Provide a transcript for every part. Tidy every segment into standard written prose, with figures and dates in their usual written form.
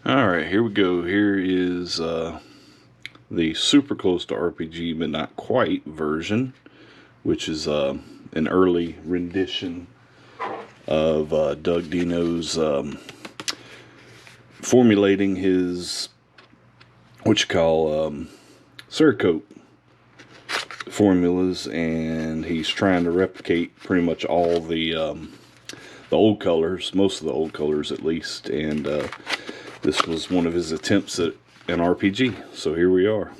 Alright, here we go. Here is the super close to RPG but not quite version, which is an early rendition of Doug Dino's formulating his what you call Cerakote formulas, and he's trying to replicate pretty much all the old colors, most of the old colors at least, and this was one of his attempts at an RPG, so here we are.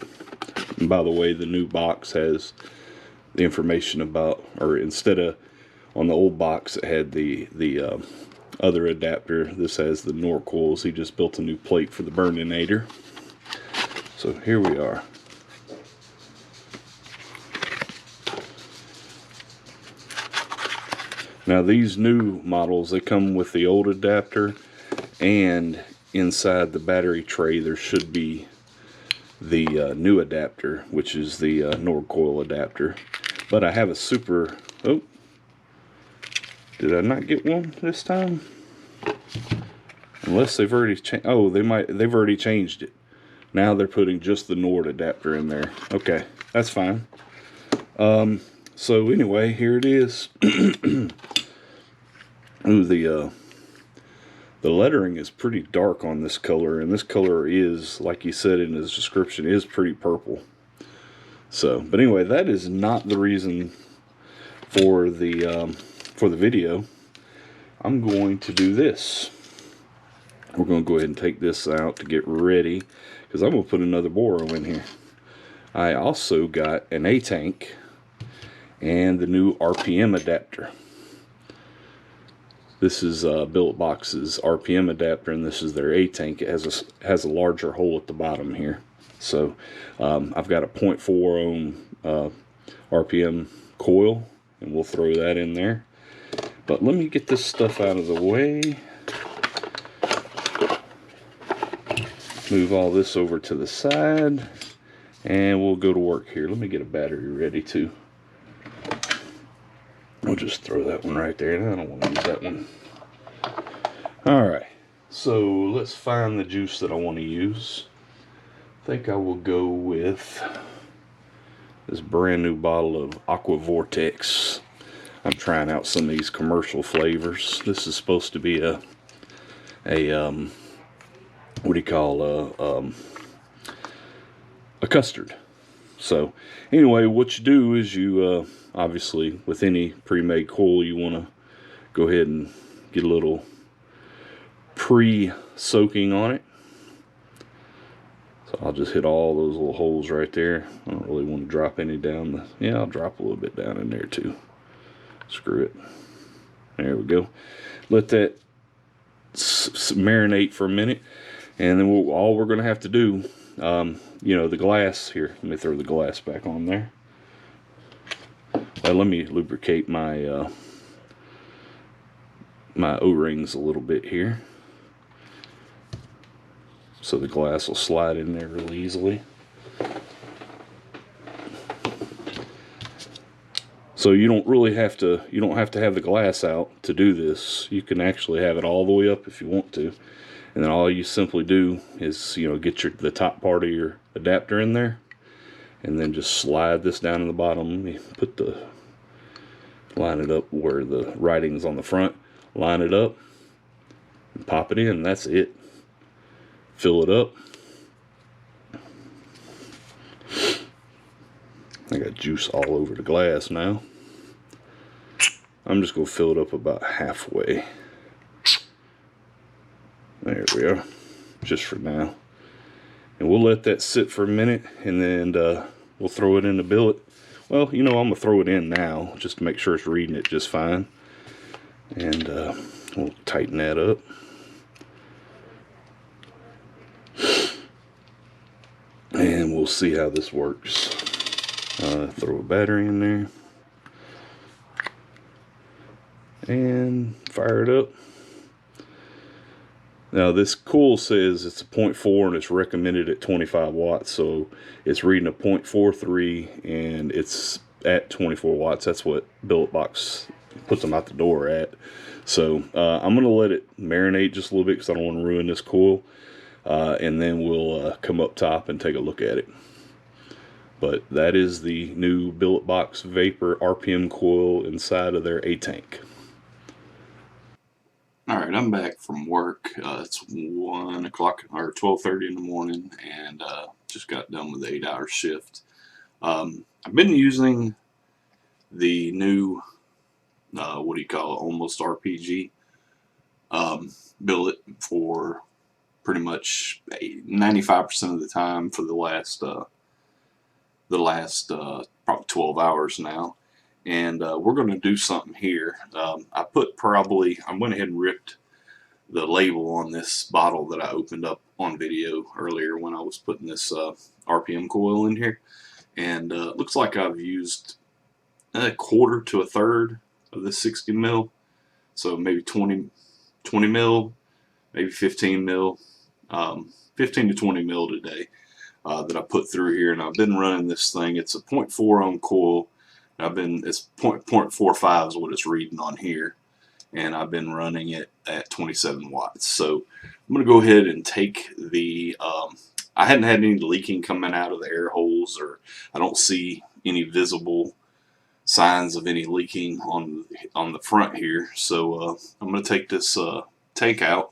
And by the way, the new box has the information about, or instead of on the old box it had the other adapter, this has the NOR coils. He just built a new plate for the burninator. So here we are. Now these new models, they come with the old adapter, and inside the battery tray there should be the new adapter, which is the NOR coil adapter. But I have a super, oh, did I not get one this time? Unless they've already changed, oh, they've already changed it. Now they're putting just the NOR adapter in there. Okay, that's fine. So anyway, here it is. Ooh, the lettering is pretty dark on this color, and this color is, like he said in his description, is pretty purple. So, but anyway, that is not the reason for the video. I'm going to do this. We're going to go ahead and take this out to get ready, because I'm going to put another Boro in here. I also got an A-tank and the new RPM adapter. This is Billet Box's RPM adapter, and this is their A-tank. It has a larger hole at the bottom here. So I've got a 0.4 ohm RPM coil, and we'll throw that in there. But let me get this stuff out of the way. Move all this over to the side, and we'll go to work here. Let me get a battery ready too. I'll just throw that one right there. I don't want to use that one. Alright, so let's find the juice that I want to use. I think I will go with this brand new bottle of Aqua Vortex. I'm trying out some of these commercial flavors. This is supposed to be a what do you call a custard. So anyway, what you do is you obviously with any pre-made coil, you want to go ahead and get a little pre-soaking on it. So I'll just hit all those little holes right there. I don't really want to drop any down. Yeah, I'll drop a little bit down in there too. Screw it. There we go. Let that marinate for a minute, and then all we're going to have to do, you know, the glass here. Let me throw the glass back on there. Let me lubricate my my O-rings a little bit here, so the glass will slide in there really easily. So you don't really have to, you don't have to have the glass out to do this. You can actually have it all the way up if you want to. And then all you simply do is, you know, get the top part of your adapter in there, and then just slide this down in the bottom. You put line it up where the writing's on the front, line it up, and pop it in, and that's it. Fill it up. I got juice all over the glass now. I'm just going to fill it up about halfway. There we are, just for now. And we'll let that sit for a minute, and then we'll throw it in the billet. Well, you know, I'm going to throw it in now, just to make sure it's reading it just fine. And we'll tighten that up. And we'll see how this works. Throw a battery in there. And fire it up. Now this coil says it's a 0.4 and it's recommended at 25 watts, so it's reading a 0.43, and it's at 24 watts. That's what Billet Box puts them out the door at. So I'm going to let it marinate just a little bit because I don't want to ruin this coil. And then we'll come up top and take a look at it. But that is the new Billet Box Vapor RPM coil inside of their A-tank. Alright, I'm back from work. It's 1 o'clock or 12:30 in the morning, and just got done with the 8-hour shift. I've been using the new, what do you call it, almost RPG billet for pretty much 95% of the time for the last probably 12 hours now. And we're going to do something here. I went ahead and ripped the label on this bottle that I opened up on video earlier when I was putting this RPM coil in here. And it looks like I've used a quarter to a third of this 60 mil. So maybe 20 mil, maybe 15 mil, 15 to 20 mil today that I put through here. And I've been running this thing. It's a 0.4 ohm coil. It's 0.45 is what it's reading on here, and I've been running it at 27 watts. So I'm going to go ahead and take the, I hadn't had any leaking coming out of the air holes, or I don't see any visible signs of any leaking on the front here. So I'm going to take this tank out,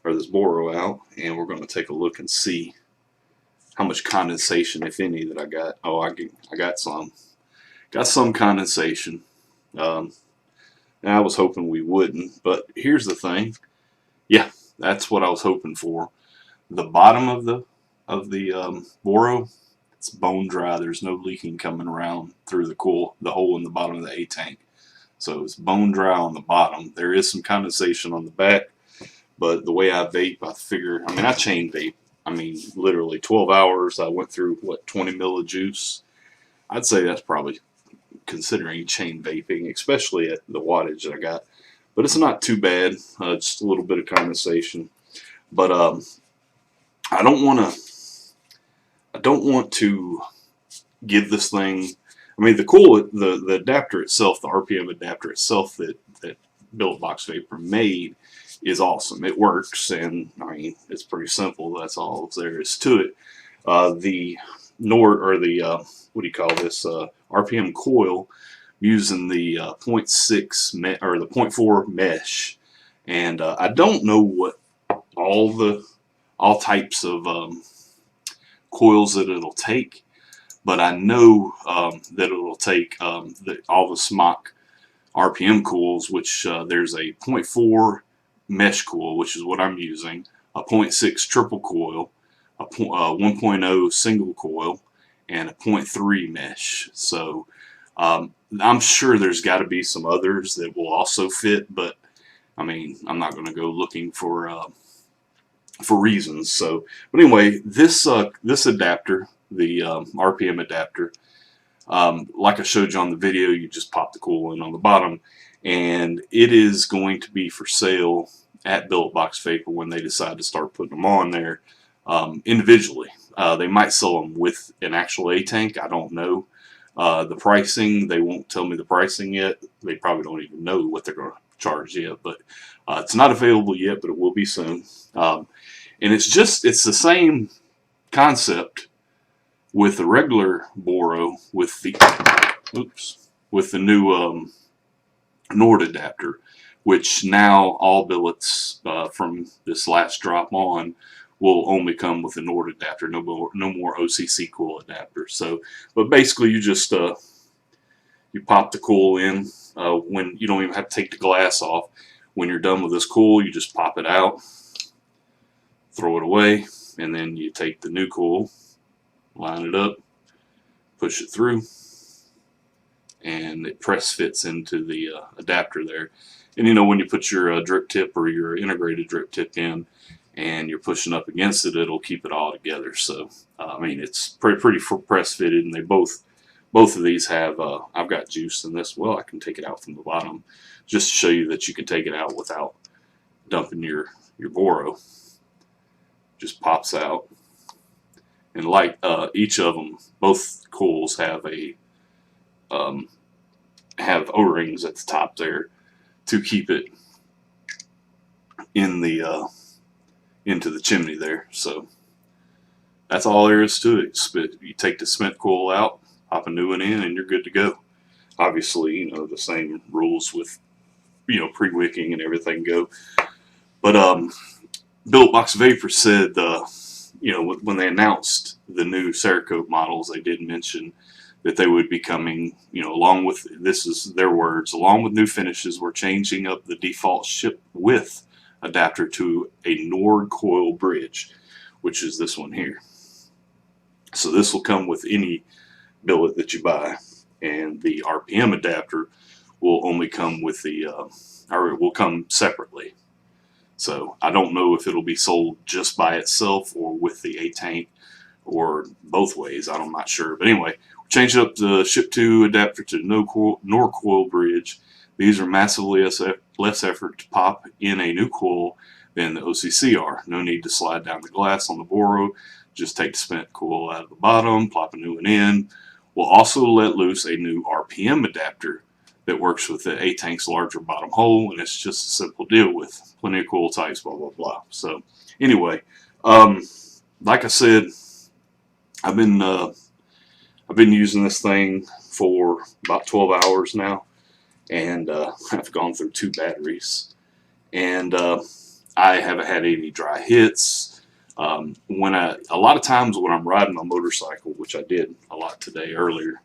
or this boro out, and we're going to take a look and see how much condensation, if any, that I got. Oh, I got some. Got some condensation. And I was hoping we wouldn't, but here's the thing. Yeah, that's what I was hoping for. The bottom of the boro, it's bone dry. There's no leaking coming around through the hole in the bottom of the A-tank. So it's bone dry on the bottom. There is some condensation on the back, but the way I vape, I figure, I mean, I chain vape. I mean, literally 12 hours. I went through, what, 20 mil of juice. I'd say that's probably considering chain vaping, especially at the wattage that I got. But it's not too bad, just a little bit of condensation. But I don't want to give this thing, I mean, the adapter itself, the RPM adapter itself that Billet Box Vapor made is awesome. It works, and I mean, it's pretty simple. That's all there is to it. The what do you call this, RPM coil, using the 0.6 or the 0.4 mesh, and I don't know what all types of coils that it'll take, but I know that it'll take all the SMOK RPM coils, which there's a 0.4 mesh coil, which is what I'm using, a 0.6 triple coil, a 1.0 single coil, and a 0.3 mesh. So I'm sure there's got to be some others that will also fit, but I mean, I'm not going to go looking for reasons. So, but anyway, this adapter, the RPM adapter, like I showed you on the video, you just pop the coil in on the bottom, and it is going to be for sale at Billet Box Vapor when they decide to start putting them on there individually. They might sell them with an actual A-tank. I don't know. The pricing, they won't tell me the pricing yet. They probably don't even know what they're going to charge yet. But it's not available yet, but it will be soon. And it's the same concept with the regular boro with the new Nord adapter, which now all billets from this last drop on will only come with a Nord adapter, no more OCC coil adapter. So, but basically you just you pop the coil in when you don't even have to take the glass off. When you're done with this coil, you just pop it out, throw it away, and then you take the new coil, line it up, push it through, and it press fits into the adapter there. And you know, when you put your drip tip or your integrated drip tip in, and you're pushing up against it, it'll keep it all together. So I mean, it's pretty press fitted, and they both of these have I've got juice in this. Well, I can take it out from the bottom just to show you that you can take it out without dumping your boro. Just pops out, and like each of them, both coils have a have O-rings at the top there to keep it in the into the chimney there. So that's all there is to it. You take the cement coil out, pop a new one in, and you're good to go. Obviously, you know, the same rules with, you know, pre-wicking and everything go. But Billet Box Vapor said, you know, when they announced the new Cerakote models, they did mention that they would be coming, you know, along with, this is their words, along with new finishes, we're changing up the default ship width adapter to a Nord coil bridge, which is this one here. So this will come with any billet that you buy, and the RPM adapter will only come with the, or it will come separately. So I don't know if it'll be sold just by itself or with the A-tank or both ways. I'm not sure. But anyway, we're changing up the Ship 2 adapter to Nord coil bridge. These are massively less effort to pop in a new coil than the OCC are. No need to slide down the glass on the Boro. Just take the spent coil out of the bottom, plop a new one in. We'll also let loose a new RPM adapter that works with the A-tank's larger bottom hole, and it's just a simple deal with plenty of coil types, blah, blah, blah. So anyway, like I said, I've been using this thing for about 12 hours now, and I've gone through 2 batteries, and I haven't had any dry hits. A lot of times when I'm riding my motorcycle, which I did a lot today earlier,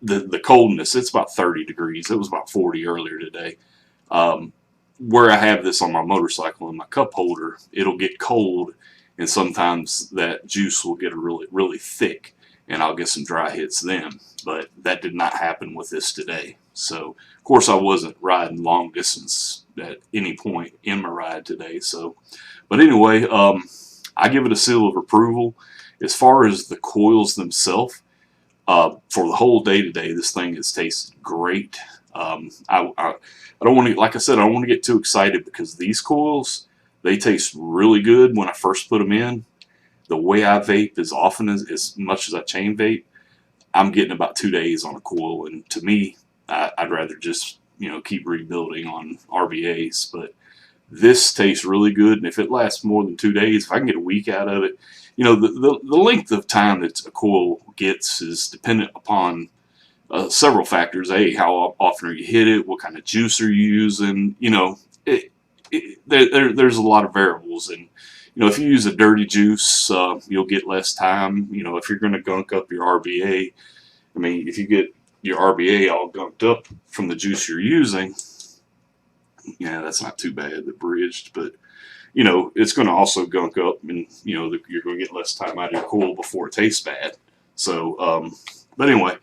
the coldness, it's about 30 degrees. It was about 40 earlier today. Where I have this on my motorcycle in my cup holder, it'll get cold, and sometimes that juice will get really thick, and I'll get some dry hits then. But that did not happen with this today. So of course I wasn't riding long distance at any point in my ride today. So, but anyway, I give it a seal of approval. As far as the coils themselves, for the whole day today, this thing has tasted great. I don't want to, like I said, I don't want to get too excited, because these coils, they taste really good when I first put them in. The way I vape, as much as I chain vape, I'm getting about 2 days on a coil, and to me, I'd rather just, you know, keep rebuilding on RBAs. But this tastes really good, and if it lasts more than 2 days, if I can get a week out of it, you know, the length of time that a coil gets is dependent upon several factors. How often are you hit it? What kind of juice are you using? You know, there's a lot of variables, and you know, if you use a dirty juice, you'll get less time. You know, if you're going to gunk up your RBA, I mean, if you get your RBA all gunked up from the juice you're using, yeah, that's not too bad, the bridged, but you know, it's going to also gunk up, and you know, you're going to get less time out of your coil before it tastes bad. So, but anyway,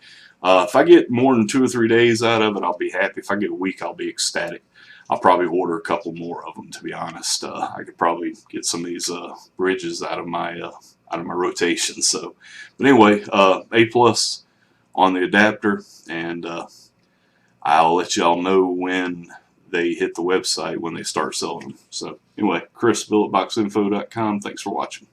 if I get more than 2 or 3 days out of it, I'll be happy. If I get a week, I'll be ecstatic. I'll probably order a couple more of them, to be honest. I could probably get some of these bridges out of my rotation. So, but anyway, A+ on the adapter, and I'll let y'all know when they hit the website, when they start selling them. So anyway, Chris, billetboxinfo.com. Thanks for watching.